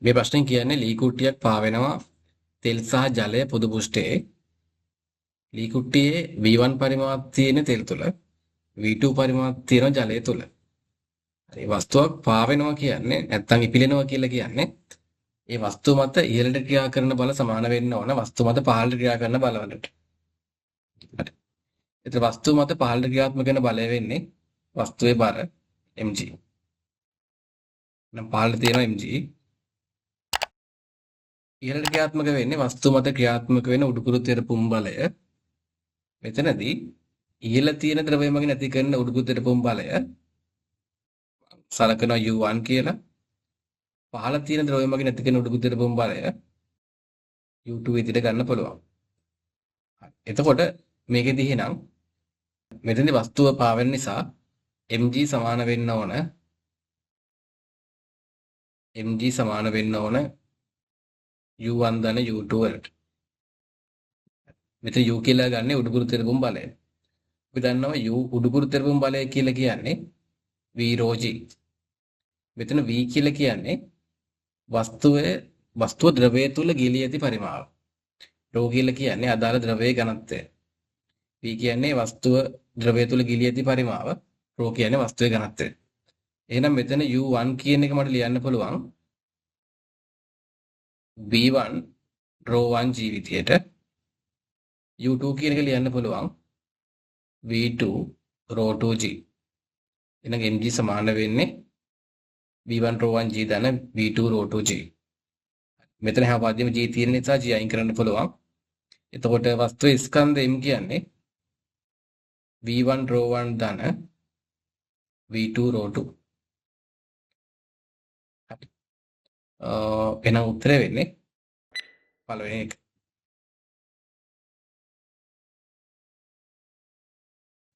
මේ ප්‍රශ්නේ කියන්නේ ලී කුට්ටියක් පාවෙනවා තෙල් සහ ජලය පොදු පෘෂ්ඨයේ. ලී කුට්ටියේ V1 පරිමාවක් තියෙන තෙල් තුල V2 පරිමාවක් තියෙන ජලය තුල. හරි වස්තුවක් පාවෙනවා කියන්නේ නැත්තම් ඉපිලෙනවා කියලා කියන්නේ ඒ වස්තුව මත ඉහළට ක්‍රියා කරන බල සමාන වෙන්න ඕන වස්තුව මත පහළට ක්‍රියා කරන බලවලට. හරි. ඒතර වස්තුව මත පහළට ක්‍රියාත්මක වෙන බලය වෙන්නේ වස්තුවේ බර mg. නම් පහළට තියෙනවා mg. ඉහළට ක්‍රියාත්මක වෙන්නේ වස්තුව මත ක්‍රියාත්මක වෙන උඩුකුරු තෙරපුම් බලය. මෙතනදී ඉහළ තියෙන ද්‍රවය මගින් ඇති කරන උඩුකුරු තෙරපුම් බලය සලකනවා U1 කියලා. පහළ තියෙන ද්‍රවය මගින් ඇති කරන උඩුකුරු තෙරපුම් බලය U2 විදිහට ගන්න පුළුවන්. එතකොට මේකෙදි එහෙනම් මෙතනදී වස්තුව පාවෙන නිසා mg සමාන වෙන්න ඕන U1 ධන U2 වලට. මෙතන U කියලා ගන්න උඩුකුරු තෙරපුම් බලය. අපි දන්නවා U උඩුකුරු තෙරපුම් බලය කියලා කියන්නේ V rho g. මෙතන V කියලා කියන්නේ වස්තුව ද්‍රවය තුල ගිලී ඇති පරිමාව. rho කියලා කියන්නේ අදාළ ද්‍රවයේ ඝනත්වය. V කියන්නේ වස්තුව ද්‍රවය තුල ගිලී ඇති පරිමාව. rho කියන්නේ වස්තුවේ ඝනත්වය. එහෙනම් මෙතන U1 කියන එක මට ලියන්න පුළුවන් V1 rho 1 g විදියට. U2 කියන එක ලියන්න පුළුවන් V2 rho 2g. එහෙනම් mg සමාන වෙන්නේ V1 rho 1 g ධන V2 rho 2g. මෙතන හැම පදෙම g තියෙන නිසා g අයින් කරන්න පුළුවන්. එතකොට වස්තුවේ ස්කන්ධ m කියන්නේ V1 rho 1 ධන V2 rho 2. හරි. එහෙනම් උත්තරය වෙන්නේ පළවෙනි එක.